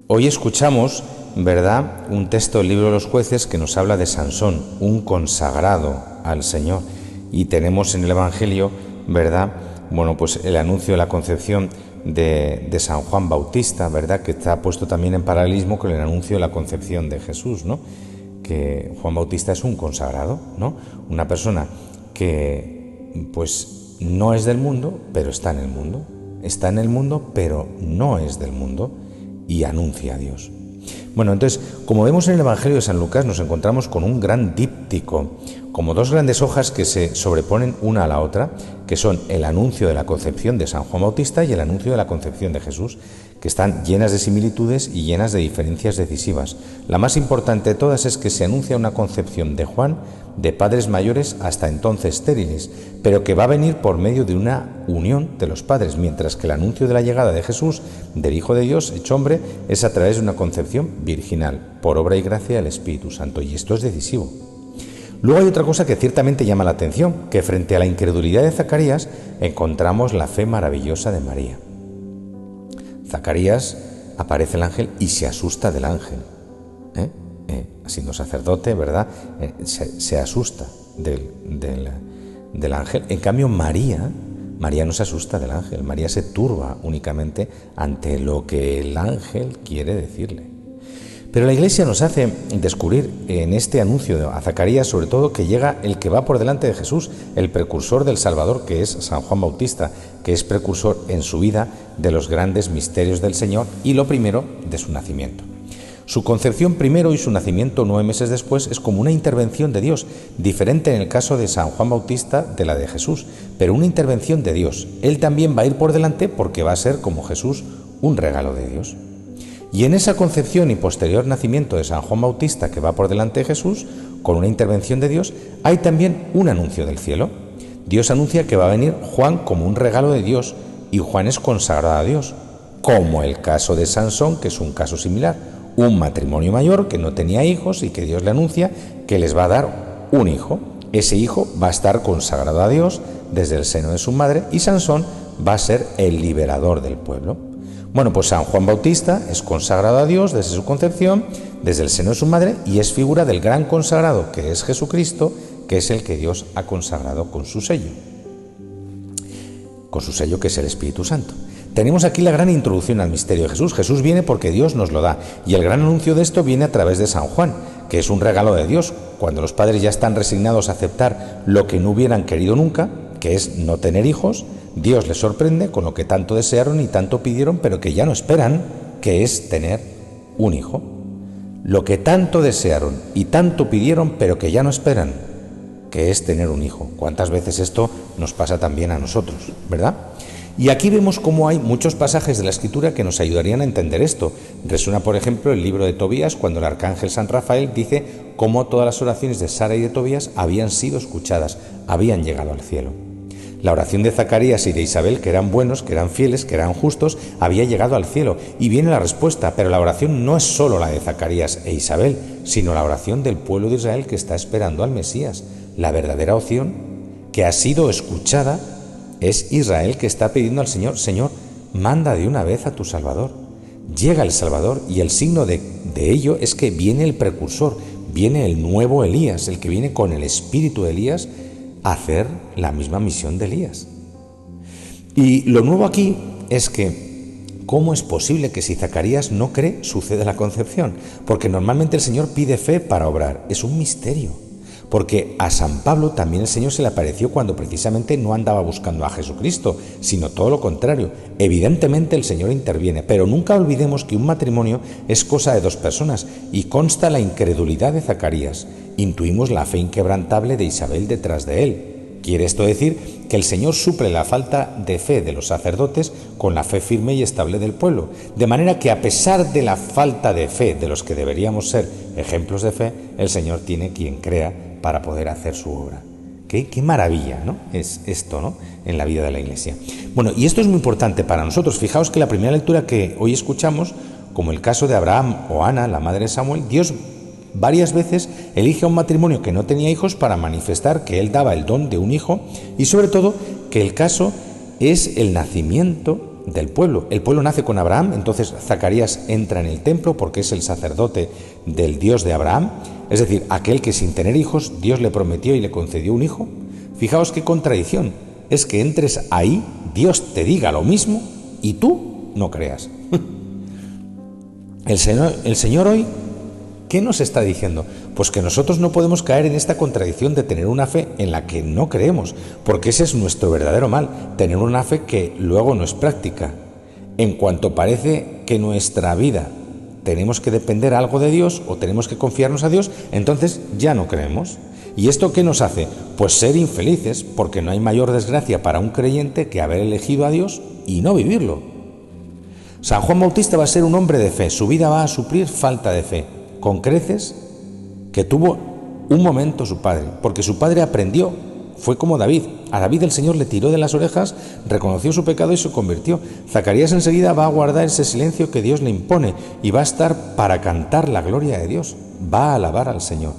Hoy escuchamos, ¿verdad?, un texto del libro de los Jueces que nos habla de Sansón, un consagrado al Señor. Y tenemos en el Evangelio, ¿verdad?, bueno, pues el anuncio de la concepción de San Juan Bautista, ¿verdad?, que está puesto también en paralelismo con el anuncio de la concepción de Jesús, ¿no? Que Juan Bautista es un consagrado, ¿no? Una persona que, pues, no es del mundo, pero está en el mundo. Está en el mundo, pero no es del mundo, y anuncia a Dios. Bueno, entonces, como vemos en el Evangelio de San Lucas, nos encontramos con un gran díptico, como dos grandes hojas que se sobreponen una a la otra, que son el anuncio de la concepción de San Juan Bautista y el anuncio de la concepción de Jesús, que están llenas de similitudes y llenas de diferencias decisivas. La más importante de todas es que se anuncia una concepción de Juan de padres mayores hasta entonces estériles, pero que va a venir por medio de una unión de los padres, mientras que el anuncio de la llegada de Jesús, del Hijo de Dios, hecho hombre, es a través de una concepción virginal, por obra y gracia del Espíritu Santo, y esto es decisivo. Luego hay otra cosa que ciertamente llama la atención, que frente a la incredulidad de Zacarías encontramos la fe maravillosa de María. Zacarías, aparece el ángel y se asusta del ángel. Siendo sacerdote, ¿verdad?, se asusta del ángel. En cambio, María no se asusta del ángel. María se turba únicamente ante lo que el ángel quiere decirle. Pero la Iglesia nos hace descubrir en este anuncio a Zacarías, sobre todo, que llega el que va por delante de Jesús, el precursor del Salvador, que es San Juan Bautista, que es precursor en su vida de los grandes misterios del Señor y lo primero de su nacimiento. Su concepción primero y su nacimiento 9 meses después es como una intervención de Dios, diferente en el caso de San Juan Bautista de la de Jesús, pero una intervención de Dios. Él también va a ir por delante porque va a ser, como Jesús, un regalo de Dios. Y en esa concepción y posterior nacimiento de San Juan Bautista, que va por delante de Jesús, con una intervención de Dios, hay también un anuncio del cielo. Dios anuncia que va a venir Juan como un regalo de Dios, y Juan es consagrado a Dios, como el caso de Sansón, que es un caso similar, un matrimonio mayor que no tenía hijos y que Dios le anuncia que les va a dar un hijo. Ese hijo va a estar consagrado a Dios desde el seno de su madre y Sansón va a ser el liberador del pueblo. Bueno, pues San Juan Bautista es consagrado a Dios desde su concepción, desde el seno de su madre, y es figura del gran consagrado que es Jesucristo, que es el que Dios ha consagrado con su sello que es el Espíritu Santo. Tenemos aquí la gran introducción al misterio de Jesús. Jesús viene porque Dios nos lo da, y el gran anuncio de esto viene a través de San Juan, que es un regalo de Dios, cuando los padres ya están resignados a aceptar lo que no hubieran querido nunca, que es no tener hijos. Dios les sorprende con lo que tanto desearon y tanto pidieron, pero que ya no esperan, que es tener un hijo. Lo que tanto desearon y tanto pidieron, pero que ya no esperan, que es tener un hijo. ¿Cuántas veces esto nos pasa también a nosotros, verdad? Y aquí vemos cómo hay muchos pasajes de la Escritura que nos ayudarían a entender esto. Resuena, por ejemplo, el libro de Tobías, cuando el arcángel San Rafael dice cómo todas las oraciones de Sara y de Tobías habían sido escuchadas, habían llegado al cielo. La oración de Zacarías y de Isabel, que eran buenos, que eran fieles, que eran justos, había llegado al cielo. Y viene la respuesta, pero la oración no es solo la de Zacarías e Isabel, sino la oración del pueblo de Israel que está esperando al Mesías. La verdadera opción que ha sido escuchada es Israel, que está pidiendo al Señor: Señor, manda de una vez a tu Salvador. Llega el Salvador, y el signo de ello es que viene el precursor, viene el nuevo Elías, el que viene con el espíritu de Elías a hacer la misma misión de Elías. Y lo nuevo aquí es que ¿cómo es posible que si Zacarías no cree suceda la concepción? Porque normalmente el Señor pide fe para obrar. Es un misterio. Porque a San Pablo también el Señor se le apareció cuando precisamente no andaba buscando a Jesucristo, sino todo lo contrario. Evidentemente el Señor interviene, pero nunca olvidemos que un matrimonio es cosa de dos personas y consta la incredulidad de Zacarías. Intuimos la fe inquebrantable de Isabel detrás de él. Quiere esto decir que el Señor suple la falta de fe de los sacerdotes con la fe firme y estable del pueblo, de manera que a pesar de la falta de fe de los que deberíamos ser ejemplos de fe, el Señor tiene quien crea para poder hacer su obra. Qué maravilla, ¿no? Es esto, ¿no?, en la vida de la Iglesia. Bueno, y esto es muy importante para nosotros. Fijaos que la primera lectura que hoy escuchamos, como el caso de Abraham o Ana, la madre de Samuel, Dios varias veces elige a un matrimonio que no tenía hijos para manifestar que Él daba el don de un hijo, y sobre todo que el caso es el nacimiento del pueblo. El pueblo nace con Abraham, entonces Zacarías entra en el templo porque es el sacerdote del Dios de Abraham, es decir, aquel que sin tener hijos Dios le prometió y le concedió un hijo. Fijaos qué contradicción, es que entres ahí, Dios te diga lo mismo y tú no creas. El Señor hoy, ¿qué nos está diciendo? Pues que nosotros no podemos caer en esta contradicción de tener una fe en la que no creemos, porque ese es nuestro verdadero mal, tener una fe que luego no es práctica. En cuanto parece que nuestra vida tenemos que depender algo de Dios o tenemos que confiarnos a Dios, entonces ya no creemos. ¿Y esto qué nos hace? Pues ser infelices, porque no hay mayor desgracia para un creyente que haber elegido a Dios y no vivirlo. San Juan Bautista va a ser un hombre de fe, su vida va a suplir falta de fe, con creces que tuvo un momento su padre, porque su padre aprendió, fue como David. A David el Señor le tiró de las orejas, reconoció su pecado y se convirtió. Zacarías enseguida va a guardar ese silencio que Dios le impone y va a estar para cantar la gloria de Dios, va a alabar al Señor.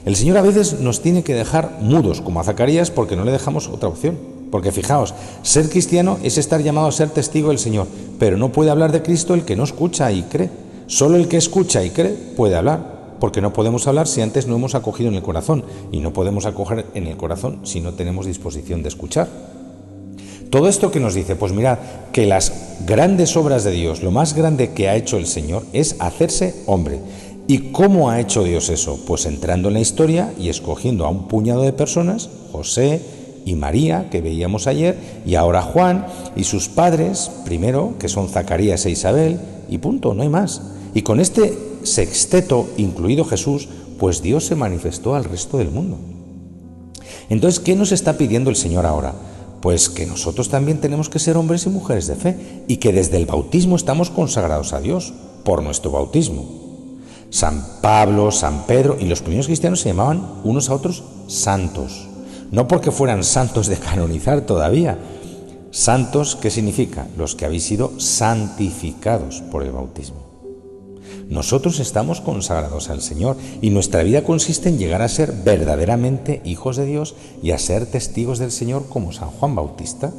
El Señor a veces nos tiene que dejar mudos, como a Zacarías, porque no le dejamos otra opción. Porque fijaos, ser cristiano es estar llamado a ser testigo del Señor, pero no puede hablar de Cristo el que no escucha y cree. Solo el que escucha y cree puede hablar, porque no podemos hablar si antes no hemos acogido en el corazón, y no podemos acoger en el corazón si no tenemos disposición de escuchar. Todo esto que nos dice, pues mirad, que las grandes obras de Dios, lo más grande que ha hecho el Señor es hacerse hombre. ¿Y cómo ha hecho Dios eso? Pues entrando en la historia y escogiendo a un puñado de personas, José y María, que veíamos ayer, y ahora Juan y sus padres, primero, que son Zacarías e Isabel, y punto, no hay más. Y con este sexteto, incluido Jesús, pues Dios se manifestó al resto del mundo. Entonces, ¿qué nos está pidiendo el Señor ahora? Pues que nosotros también tenemos que ser hombres y mujeres de fe, y que desde el bautismo estamos consagrados a Dios, por nuestro bautismo. San Pablo, San Pedro y los primeros cristianos se llamaban unos a otros santos. No porque fueran santos de canonizar todavía. Santos, ¿qué significa? Los que habéis sido santificados por el bautismo. Nosotros estamos consagrados al Señor y nuestra vida consiste en llegar a ser verdaderamente hijos de Dios y a ser testigos del Señor como San Juan Bautista.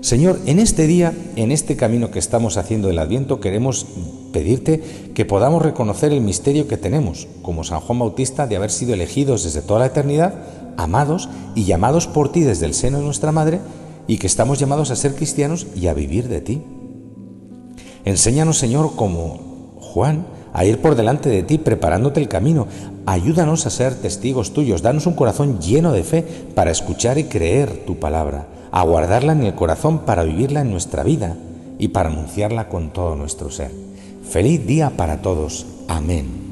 Señor, en este día, en este camino que estamos haciendo del Adviento, queremos pedirte que podamos reconocer el misterio que tenemos, como San Juan Bautista, de haber sido elegidos desde toda la eternidad, amados y llamados por ti desde el seno de nuestra madre, y que estamos llamados a ser cristianos y a vivir de ti. Enséñanos, Señor, como Juan, a ir por delante de ti, preparándote el camino. Ayúdanos a ser testigos tuyos, danos un corazón lleno de fe para escuchar y creer tu palabra, a guardarla en el corazón para vivirla en nuestra vida y para anunciarla con todo nuestro ser. Feliz día para todos. Amén.